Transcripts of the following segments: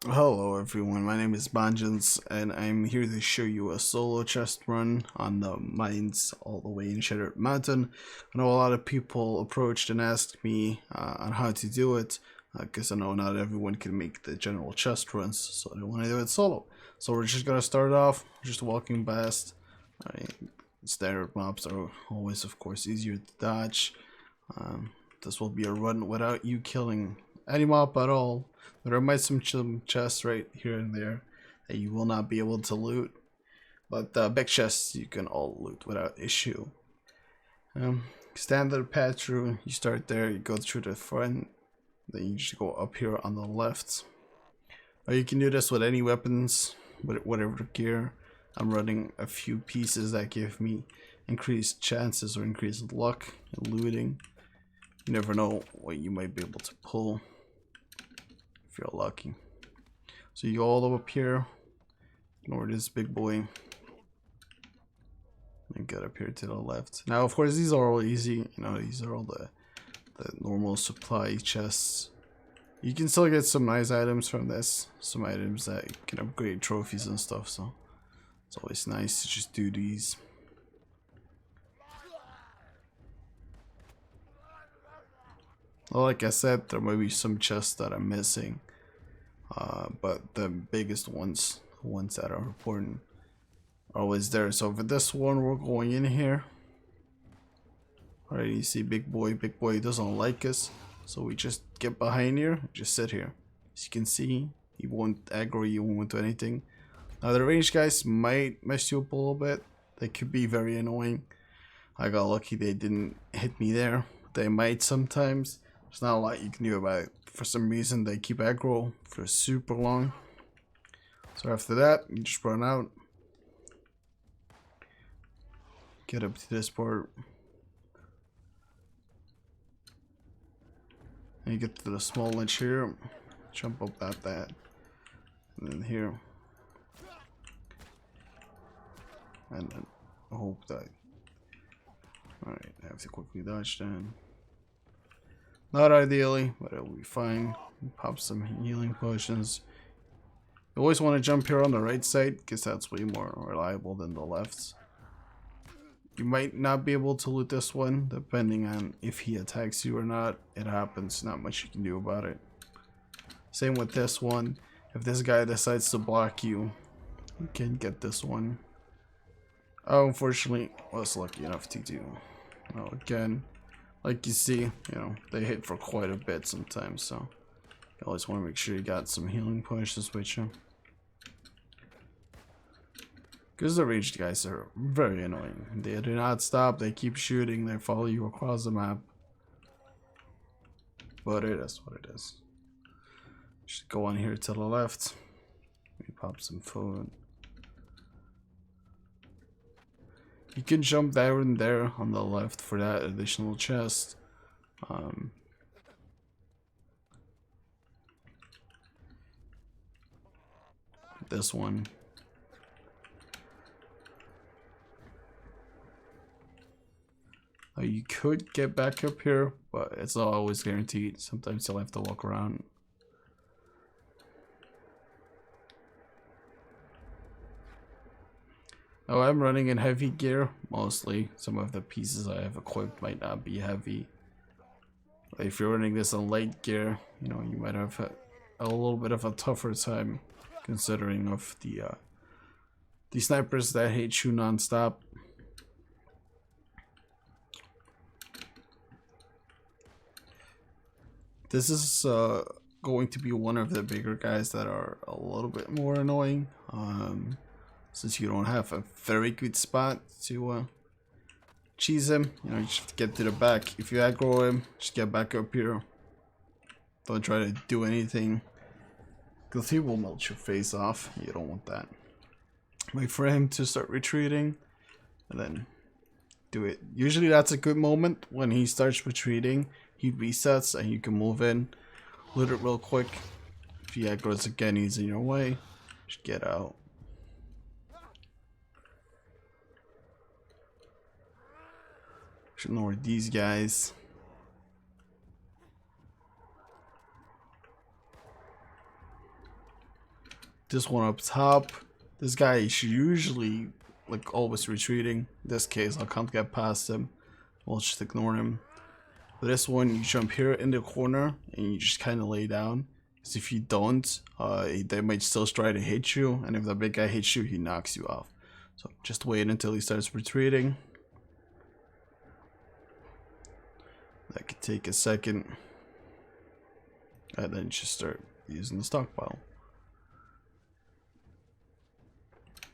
Hello everyone, my name is Banjans and I'm here to show you a solo chest run on the mines all the way in Shattered Mountain. I know a lot of people approached and asked me on how to do it because I know not everyone can make the general chest runs, so I want to do it solo. So we're just gonna start off just walking past. Standard mobs are always of course easier to dodge. This will be a run without you killing any mob at all. There might be some chests right here and there that you will not be able to loot, but the big chests you can all loot without issue. Standard path through, you start there, you go through the front, then you just go up here on the left. Or you can do this with any weapons, with whatever gear. I'm running a few pieces that give me increased chances or increased luck in looting. You never know what you might be able to pull if you're lucky. So you go all the way up here, ignore this big boy, and get up here to the left. Now, of course, these are all easy. You know, these are all the normal supply chests. You can still get some nice items from this. Some items that can upgrade trophies and stuff. So it's always nice to just do these. Well, like I said, there might be some chests that I'm missing. But the biggest ones, the ones that are important, are always there. So for this one, we're going in here. Alright, you see big boy doesn't like us, so we just get behind here, just sit here. As you can see, he won't aggro you, won't do anything. Now the ranged guys might mess you up a little bit. They could be very annoying. I got lucky they didn't hit me there. They might sometimes. There's not a lot you can do about it. For some reason they keep aggro for super long. So after that, you just run out. Get up to this part. And you get to the small ledge here. Jump up that. And then here. And then hope that. Alright, I have to quickly dodge then. Not ideally, but it'll be fine. Pop some healing potions. You always want to jump here on the right side, because that's way more reliable than the left. You might not be able to loot this one, depending on if he attacks you or not. It happens, not much you can do about it. Same with this one. If this guy decides to block you, you can get this one. Oh, unfortunately, I was lucky enough to do. Well, again, like you see, you know, they hit for quite a bit sometimes, so you always want to make sure you got some healing potions with you. Because the ranged guys are very annoying. They do not stop, they keep shooting, they follow you across the map. But it is what it is. Just go on here to the left. Let me pop some food. You can jump there and there on the left for that additional chest. This one. You could get back up here, but it's not always guaranteed. Sometimes you'll have to walk around. Oh, I'm running in heavy gear, mostly. Some of the pieces I have equipped might not be heavy. If you're running this in light gear, you know, you might have a little bit of a tougher time, considering of the snipers that hate you non-stop. This is going to be one of the bigger guys that are a little bit more annoying. Since you don't have a very good spot to cheese him, you know, you just have to get to the back. If you aggro him, just get back up here. Don't try to do anything, because he will melt your face off. You don't want that. Wait for him to start retreating, and then do it. Usually that's a good moment when he starts retreating. He resets and you can move in, loot it real quick. If he aggro's again, he's in your way, just get out. Should ignore these guys. This one up top. This guy is usually like always retreating. In this case, I can't get past him. We'll just ignore him. But this one, you jump here in the corner and you just kind of lay down. Because if you don't, they might still try to hit you. And if the big guy hits you, he knocks you off. So just wait until he starts retreating. That could take a second. And then just start using the stockpile.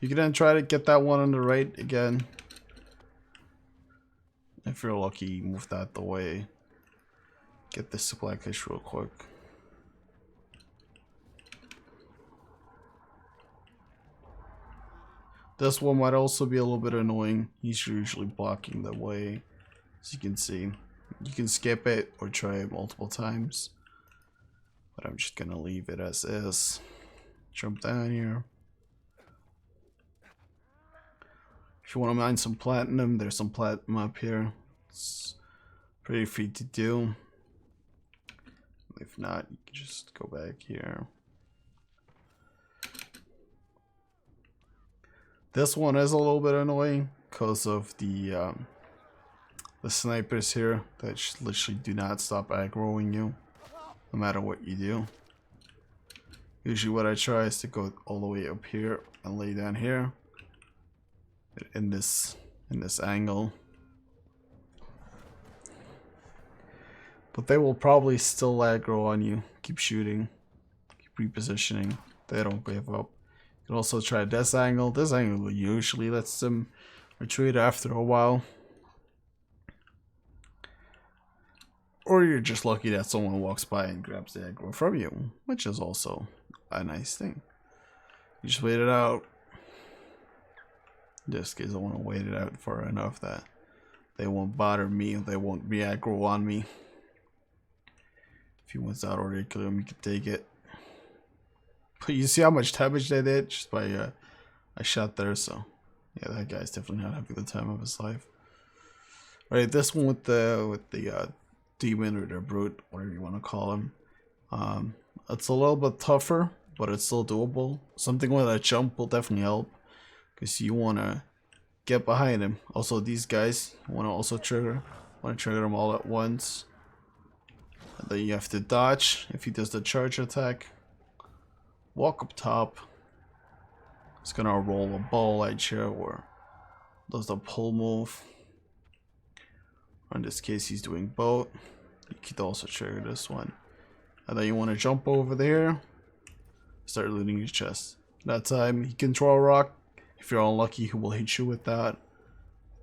You can then try to get that one on the right again. If you're lucky, move that the way. Get this supply cache real quick. This one might also be a little bit annoying. He's usually blocking the way. As you can see. You can skip it or try it multiple times. But I'm just gonna leave it as is. Jump down here. If you want to mine some platinum, there's some platinum up here. It's pretty free to do. If not, you can just go back here. This one is a little bit annoying because of the snipers here that just literally do not stop aggroing you, no matter what you do. Usually what I try is to go all the way up here and lay down here. In this angle, but they will probably still aggro on you. Keep shooting, keep repositioning. They don't give up. You can also try this angle. This angle usually lets them retreat after a while, or you're just lucky that someone walks by and grabs the aggro from you, which is also a nice thing. You just wait it out. Just because I want to wait it out for enough that they won't bother me, they won't re-aggro on me. If he wants out already, kill him, you can take it. But you see how much damage they did just by a shot there, so yeah, that guy's definitely not having the time of his life. Alright, this one with the demon or the brute, whatever you want to call him. It's a little bit tougher, but it's still doable. Something with a jump will definitely help. Because you want to get behind him. Also, these guys want to also trigger. Want to trigger them all at once. And then you have to dodge if he does the charge attack. Walk up top. It's going to roll a ball edge here or does the pull move. In this case, he's doing both. You could also trigger this one. And then you want to jump over there. Start looting your chest. That time, he can throw a rock. If you're unlucky, he will hit you with that.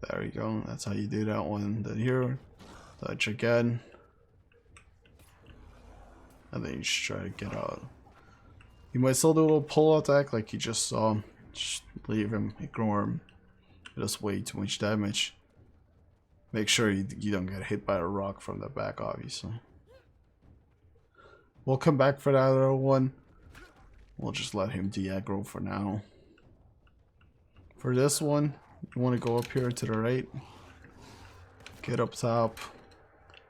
There you go. That's how you do that one. Then here, dodge again. And then you just try to get out. You might still do a little pull attack like you just saw. Just leave him, ignore him. It does way too much damage. Make sure you don't get hit by a rock from the back, obviously. We'll come back for that other one. We'll just let him de-aggro for now. For this one, you want to go up here to the right. Get up top.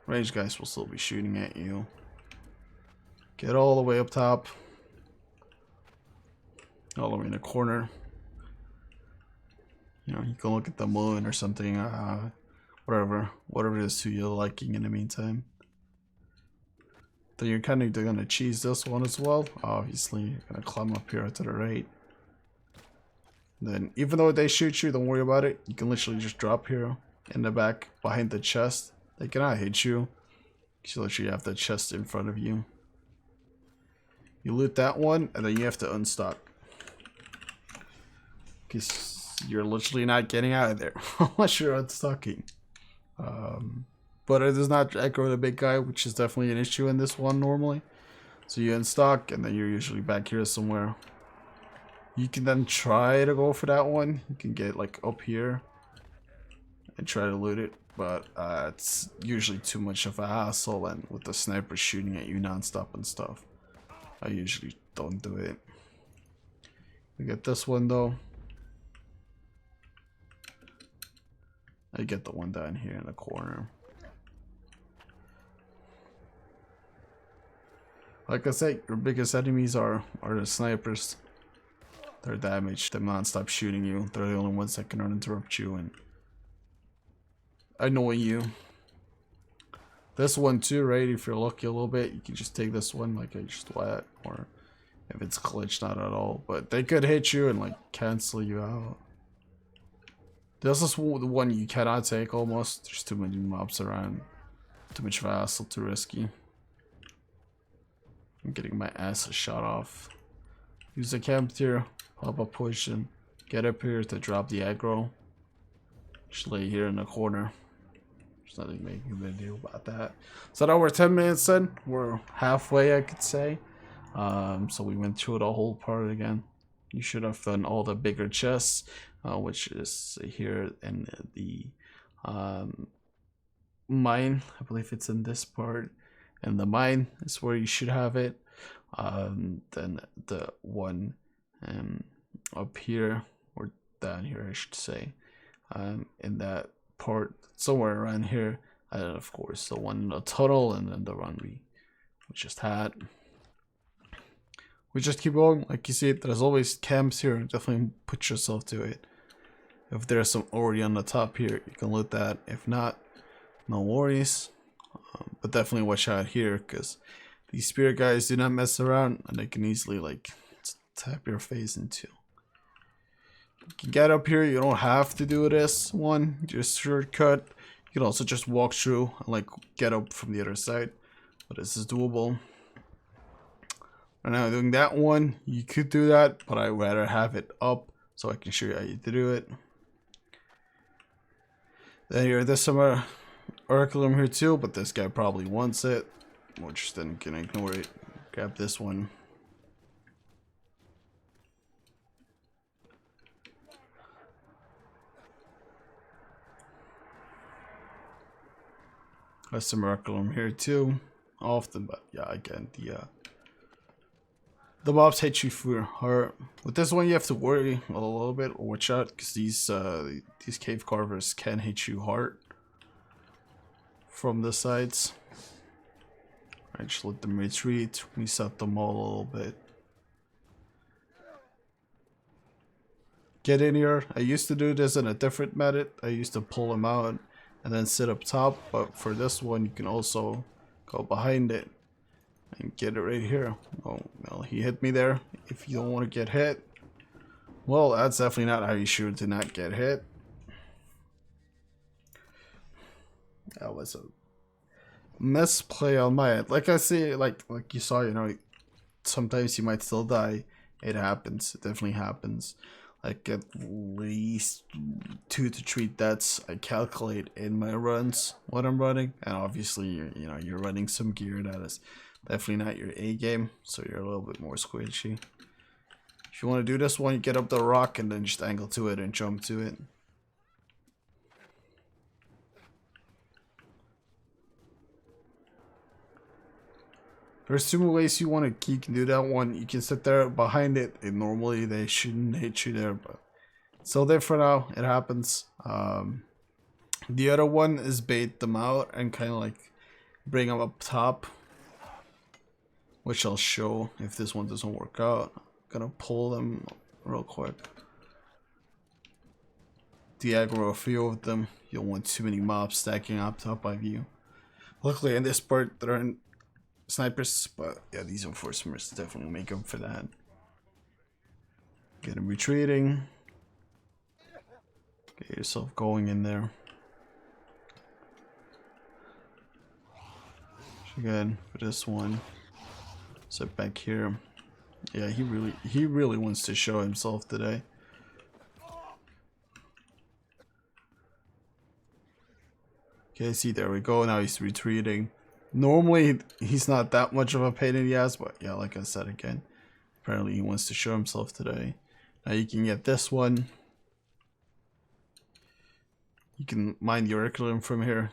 Range guys will still be shooting at you. Get all the way up top. All the way in the corner. You know, you can look at the moon or something. Whatever it is to your liking in the meantime. Then you're kind of going to cheese this one as well. Obviously, you're going to climb up here to the right. Then, even though they shoot you, don't worry about it. You can literally just drop here in the back behind the chest. They cannot hit you. You literally have the chest in front of you. You loot that one, and then you have to unstock. Because you're literally not getting out of there unless you're unstocking. But it does not aggro the big guy, which is definitely an issue in this one normally. So you unstock, and then you're usually back here somewhere. You can then try to go for that one. You can get like up here and try to loot it, but it's usually too much of a hassle, and with the sniper shooting at you non-stop and stuff, I usually don't do it. We get this one though. I get the one down here in the corner. Like I said, your biggest enemies are the snipers. their damage, them non-stop shooting you. They're the only ones that can uninterrupt you and annoy you. This one too, right? If you're lucky a little bit, you can just take this one like I just wet, or if it's glitched, not at all. But they could hit you and like cancel you out. This is the one you cannot take almost. There's too many mobs around. Too much vassal, too risky. I'm getting my ass shot off. Use a camp here, pop a potion, get up here to drop the aggro. Just lay here in the corner. There's nothing making a big deal about that. So now we're 10 minutes in. We're halfway, I could say. So we went through the whole part again. You should have done all the bigger chests, which is here in the mine. I believe it's in this part. And the mine is where you should have it. Then the one up here, or down here I should say, in that part somewhere around here, and of course the one in the tunnel, and then the one we just had. We just keep going. Like you see, there's always camps here. Definitely put yourself to it. If there's some ore on the top here, you can loot that. If not, no worries. But definitely watch out here, because these spirit guys do not mess around, and they can easily like tap your face into. You can get up here. You don't have to do this one. Just shortcut. You can also just walk through and like get up from the other side. But this is doable. Right now, doing that one, you could do that, but I'd rather have it up so I can show you how you do it. Then here, there's some Oraculum here too, but this guy probably wants it. Which then can ignore it. Grab this one. There's some Oraculum here too. Often, but yeah, again, the mobs hit you for your heart. With this one, you have to worry a little bit, or watch out, because these cave carvers can hit you hard from the sides. I just let them retreat. We set them all a little bit. Get in here. I used to do this in a different method. I used to pull them out and then sit up top, but for this one, you can also go behind it and get it right here. Oh, well, he hit me there. If you don't want to get hit, well, that's definitely not how you shoot to not get hit. That was a misplay on my end. Like I say, like you saw, you know, sometimes you might still die. It happens. It definitely happens. Like at least 2 to 3 deaths I calculate in my runs when I'm running, and obviously you're running some gear that is definitely not your A game, so you're a little bit more squishy. If you want to do this one, you get up the rock and then just angle to it and jump to it. There's 2 ways you can do that one. You can sit there behind it, and normally they shouldn't hit you there, but still there for now. It happens. The other one is bait them out and kind of like bring them up top, which I'll show if this one doesn't work out. I'm gonna pull them real quick. De-aggro a few of them. You don't want too many mobs stacking up top of you. Luckily in this part there aren't snipers, but yeah, these enforcements definitely make up for that. Get them retreating. Get yourself going in there. Again for this one. Sit back here. Yeah, he really wants to show himself today. Okay, see, there we go. Now he's retreating. Normally, he's not that much of a pain in the ass, but yeah, like I said again, apparently he wants to show himself today. Now you can get this one. You can mine the Oraculum from here.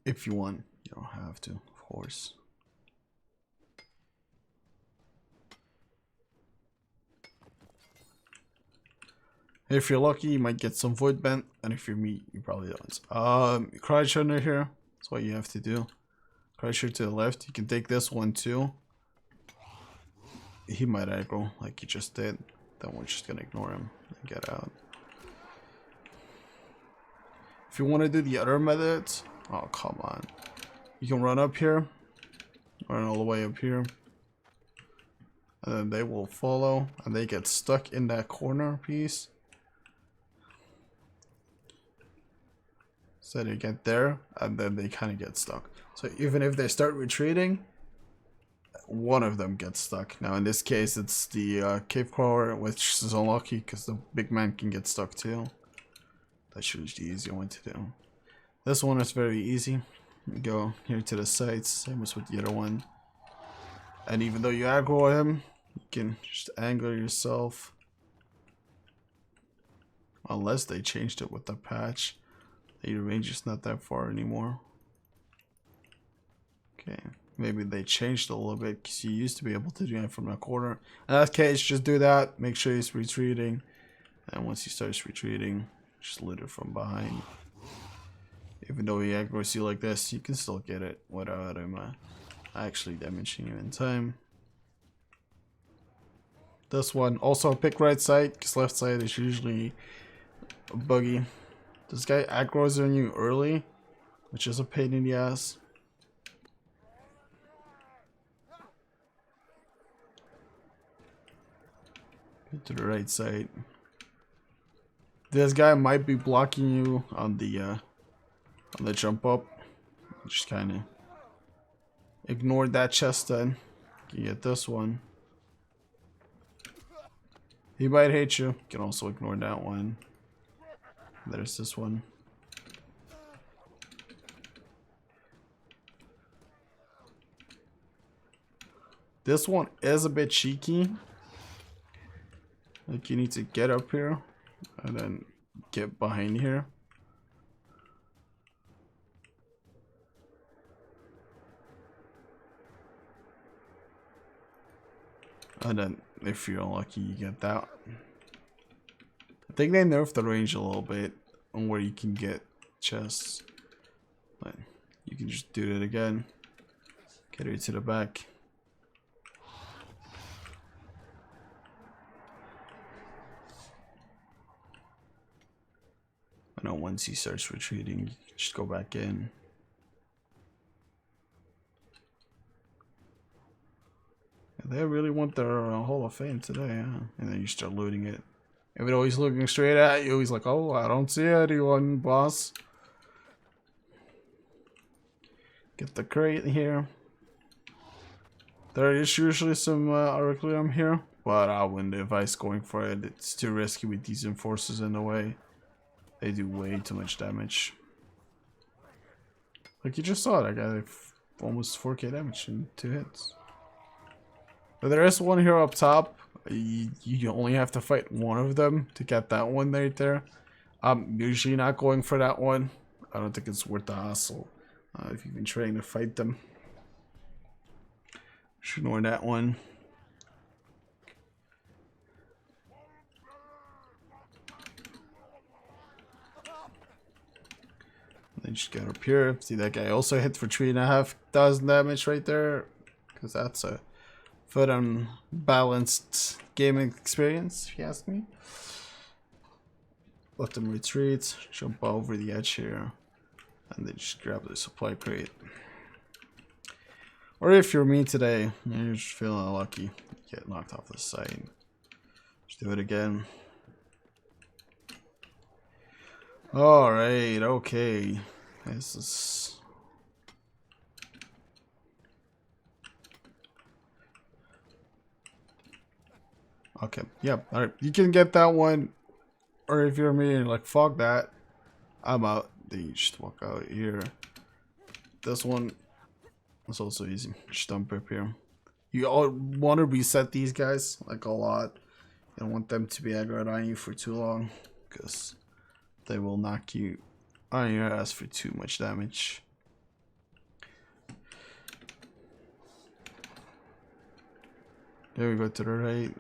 If you want. You don't have to, of course. If you're lucky, you might get some Void Bent, and if you're me, you probably don't. Crouch under here. That's what you have to do. Crouch here to the left. You can take this one too. he might aggro like he just did. Then we're just gonna ignore him and get out. If you want to do the other methods, oh come on, you can run up here, run all the way up here, and then they will follow, and they get stuck in that corner piece. So they get there, and then they kind of get stuck. So even if they start retreating, one of them gets stuck. Now in this case, it's the cave crawler, which is unlucky because the big man can get stuck too. That's usually the easy one to do. This one is very easy. You go here to the sides, same as with the other one. And even though you aggro him, you can just angle yourself. Unless they changed it with the patch. The range is not that far anymore. Okay, maybe they changed a little bit because you used to be able to do it from the corner. In that case, just do that. Make sure he's retreating. And once he starts retreating, just loot it from behind. Even though he aggroes you like this, you can still get it without him actually damaging you in time. This one, also pick right side, because left side is usually buggy. This guy aggroes on you early, which is a pain in the ass. Get to the right side. This guy might be blocking you on the jump up. Just kind of ignore that chest then. You get this one. He might hate you. You can also ignore that one. There's this one. This one is a bit cheeky. Like you need to get up here and then get behind here. And then if you're unlucky, you get that. I think they nerfed the range a little bit on where you can get chests. But you can just do it again. Get her to the back. I know once he starts retreating, you can just go back in. They really want their Hall of Fame today, huh? And then you start looting it. Even though he's looking straight at you, he's like, oh, I don't see anyone, boss. Get the crate here. There is usually some Auriclium here, but I wouldn't advise going for it. It's too risky with these enforcers in the way. They do way too much damage. Like you just saw, that guy almost 4k damage in 2 hits. But there is one here up top. You only have to fight one of them to get that one right there. I'm usually not going for that one. I don't think it's worth the hassle if you've been trying to fight them. Should ignore that one. And then just get up here. See, that guy also hit for 3,500 damage right there. Because that's a foot unbalanced gaming experience, if you ask me. Let them retreat, jump over the edge here, and then just grab the supply crate. Or if you're me today, you're just feeling unlucky, get knocked off the side. Just do it again. Alright, okay. This is... Okay, yep, alright. You can get that one, or if you're me, like, fuck that. I'm out. Then you just walk out here. This one is also easy. Just dump up here. You all want to reset these guys, like, a lot. You don't want them to be aggroed on you for too long, because they will knock you on your ass for too much damage. There we go to the right.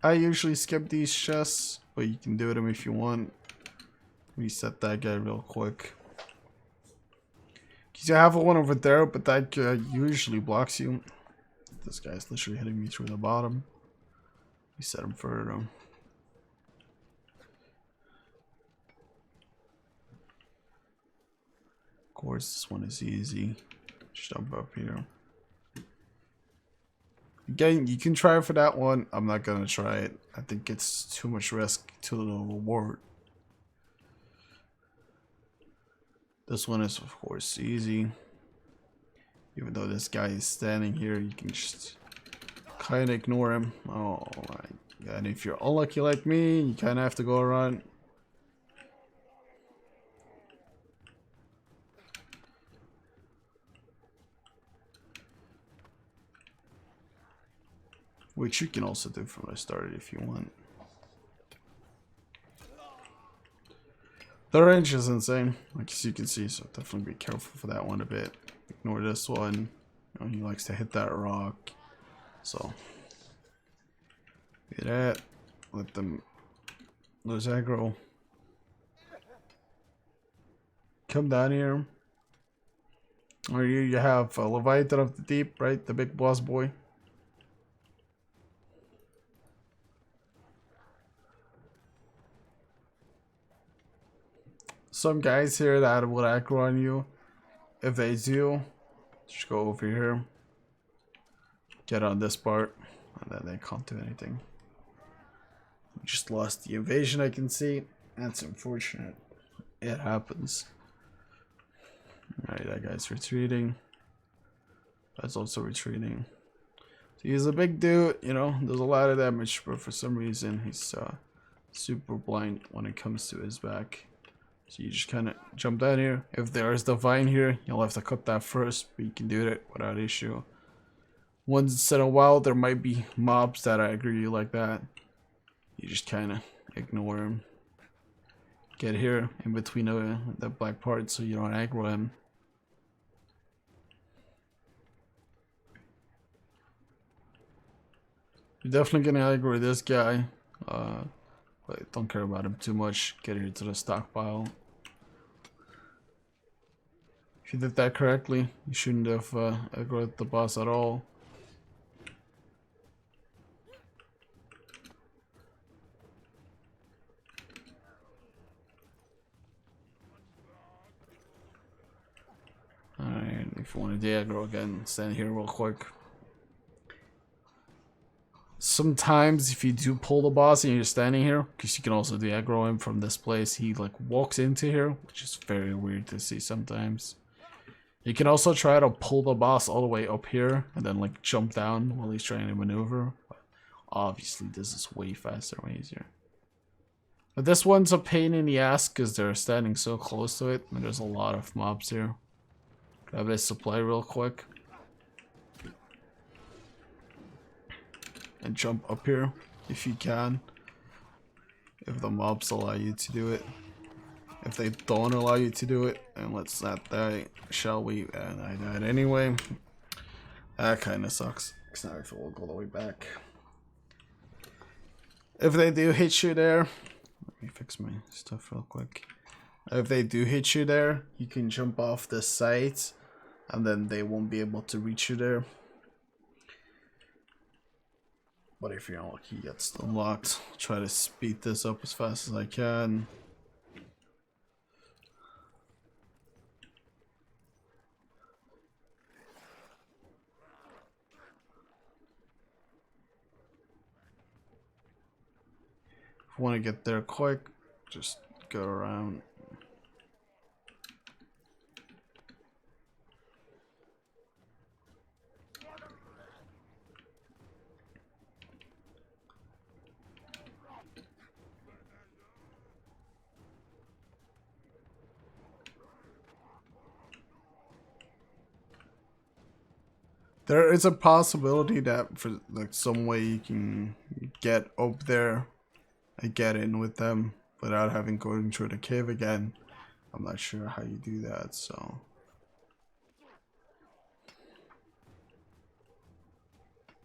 I usually skip these chests, but you can do them if you want. Reset that guy real quick. Cause you have one over there, but that guy usually blocks you. This guy's literally hitting me through the bottom. Reset him further. Of course, this one is easy. Just jump up here. Again, you can try for that one. I'm not gonna try it. I think it's too much risk to the reward. This one is, of course, easy. Even though this guy is standing here, you can just kind of ignore him. Oh my god, if you're unlucky like me, you kind of have to go around. Which you can also do from the start if you want. The range is insane, like as you can see, so definitely be careful for that one a bit. Ignore this one. You know, he likes to hit that rock. So do that. Let them lose aggro. Come down here. Or you have Leviathan of the Deep, right? The big boss boy. Some guys here that will aggro on you. If they do, just go over here. Get on this part. And then they can't do anything. We just lost the invasion, I can see. That's unfortunate. It happens. Alright, that guy's retreating. That's also retreating. So he's a big dude, you know, there's a lot of damage, but for some reason he's super blind when it comes to his back. So you just kind of jump down here. If there's the vine here, you'll have to cut that first, but you can do it without issue. Once in a while, there might be mobs that aggro you like that. You just kind of ignore him. Get here in between the black part so you don't aggro him. You're definitely gonna aggro this guy. But don't care about him too much. Get here to the stockpile. If you did that correctly, you shouldn't have aggroed the boss at all. Alright, if you want to de-aggro again, stand here real quick. Sometimes if you do pull the boss and you're standing here, because you can also de-aggro him from this place, he like walks into here, which is very weird to see sometimes. You can also try to pull the boss all the way up here and then like jump down while he's trying to maneuver. But obviously this is way faster, way easier. But this one's a pain in the ass because they're standing so close to it and there's a lot of mobs here. Grab this supply real quick. And jump up here if you can. If the mobs allow you to do it. If they don't allow you to do it, and let's not die, shall we? And I died anyway. That kind of sucks. Because now I have to walk all the way back. If they do hit you there, let me fix my stuff real quick. If they do hit you there, you can jump off the side, and then they won't be able to reach you there. But if you're unlucky, you get still locked. Try to speed this up as fast as I can. If you want to get there quick, just go around. There is a possibility that for like some way you can get up there and get in with them without having going through the cave again. I'm not sure how you do that, so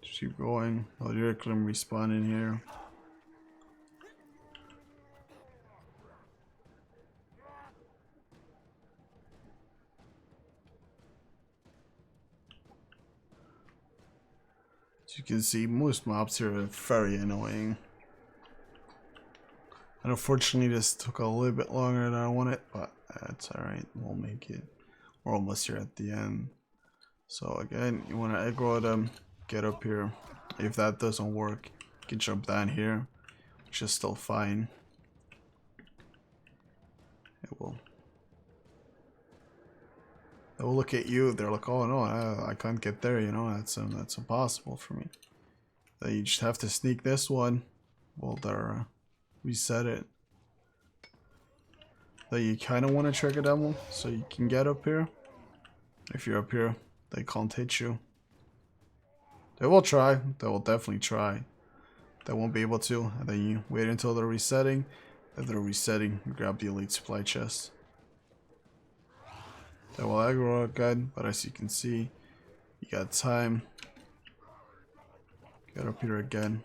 just keep going. I'll respawn in here. As you can see, most mobs here are very annoying. And unfortunately this took a little bit longer than I wanted, but that's alright, we'll make it. We're almost here at the end. So again, you want to aggro them, get up here. If that doesn't work, you can jump down here, which is still fine. It will look at you, they're like, oh no, I can't get there, you know, that's impossible for me. Then you just have to sneak this one while they're reset it. Then you kind of want to trigger them so you can get up here. If you're up here, they can't hit you. They will try, they will definitely try. They won't be able to, and then you wait until they're resetting. If they're resetting, you grab the elite supply chest. They will aggro again, but as you can see, you got time. Get up here again.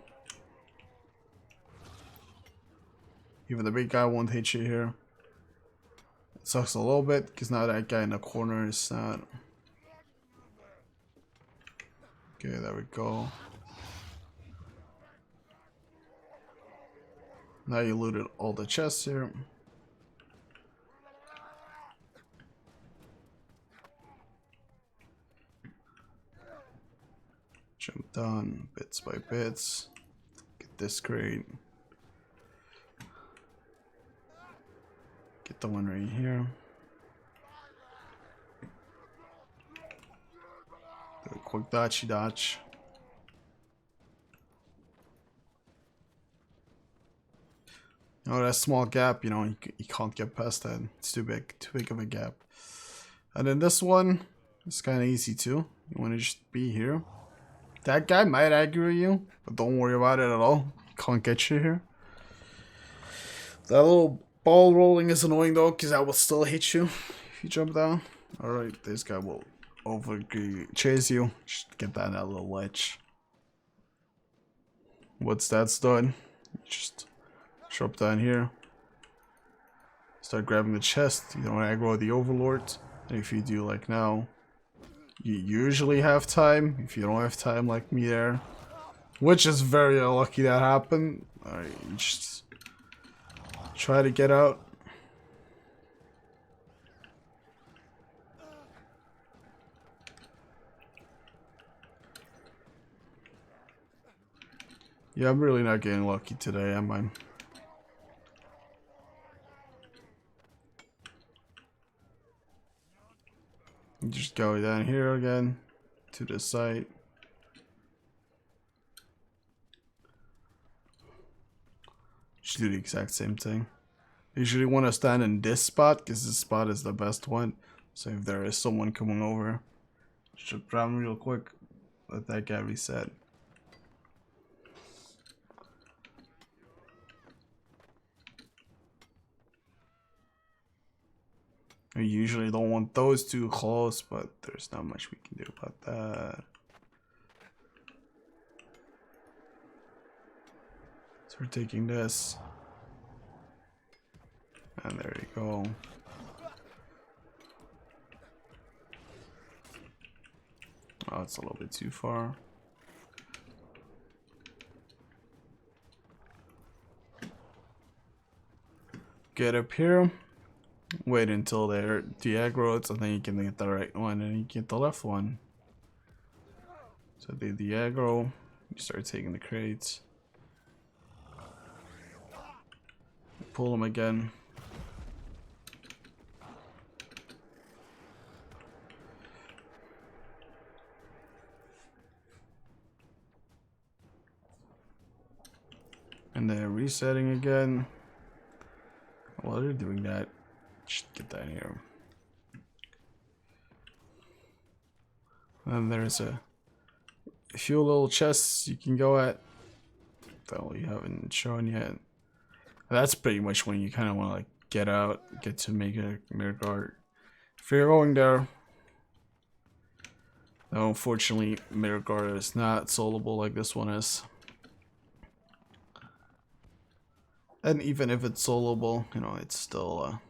Even the big guy won't hit you here. It sucks a little bit, because now that guy in the corner is not. Okay, there we go. Now you looted all the chests here. Jump down bits by bits. Get this crate. Get the one right here. Do a quick dodge. You know, that small gap, you know, you can't get past that. It's too big of a gap. And then this one, it's kind of easy too. You want to just be here. That guy might aggro you, but don't worry about it at all. He can't get you here. That little ball rolling is annoying though, because that will still hit you if you jump down. Alright, this guy will chase you. Just get down that little ledge. Once that's done, just drop down here. Start grabbing the chest. You don't want to aggro the overlords. And if you do like now, you usually have time. If you don't have time like me there, which is very unlucky that happened. Alright, you just try to get out. Yeah, I'm really not getting lucky today, am I? You just go down here again to the site. Just do the exact same thing. You usually want to stand in this spot because this spot is the best one. So if there is someone coming over, just grab him real quick. Let that guy reset. We usually don't want those too close, but there's not much we can do about that. So we're taking this. And there you go. Oh, it's a little bit too far. Get up here. Wait until they're de-aggroed, and then you can get the right one, and you get the left one. So they de-aggro, you start taking the crates. Pull them again. And they're resetting again. While they're doing that, just get that here. And there's a few little chests you can go at that we haven't shown yet. That's pretty much when you kind of want to like get out, get to make a Mirrorguard. If you're going there, no, unfortunately, Mirrorguard is not soloable like this one is. And even if it's soloable, you know, it's still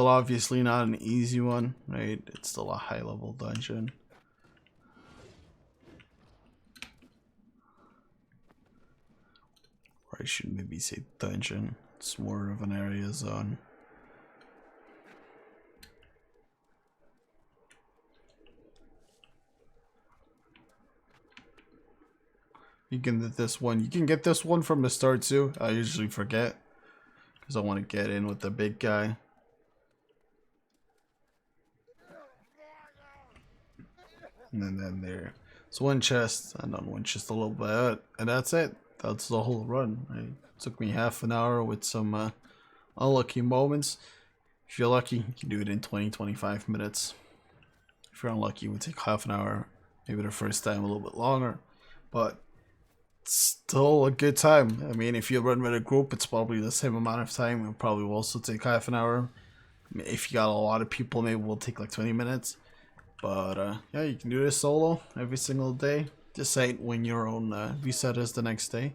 obviously not an easy one, right? It's still a high level dungeon. I should maybe say dungeon. It's more of an area zone. You can get this one. You can get this one from the start too. I usually forget because I want to get in with the big guy. And then there's one chest, and then one chest a little bit, and that's it. That's the whole run. It took me half an hour with some unlucky moments. If you're lucky, you can do it in 20-25 minutes. If you're unlucky, it would take half an hour. Maybe the first time a little bit longer, but still a good time. I mean, if you run with a group, it's probably the same amount of time. It probably will also take half an hour. If you got a lot of people, maybe it will take like 20 minutes. But yeah, you can do this solo every single day. Decide when your own reset is the next day.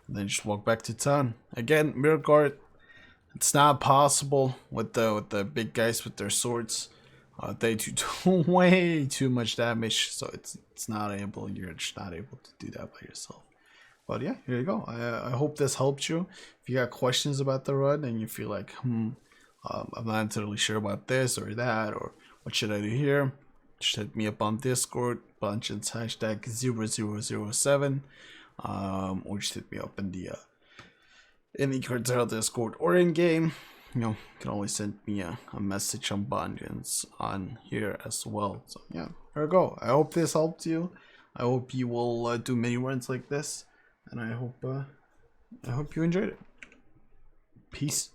And then just walk back to town. Again, Mirrorguard, it's not possible with the big guys with their swords. They do way too much damage, so it's not able. You're just not able to do that by yourself. But yeah, here you go. I hope this helped you. If you got questions about the run and you feel like, I'm not entirely sure about this or that, or what should I do here, just hit me up on Discord, Bungeons hashtag 0007, or just hit me up in the Cartel Discord or in game. You know, you can always send me a message on Bungeons on here as well. So yeah, there we go. I hope this helped you. I hope you will do many runs like this, and I hope you enjoyed it. Peace.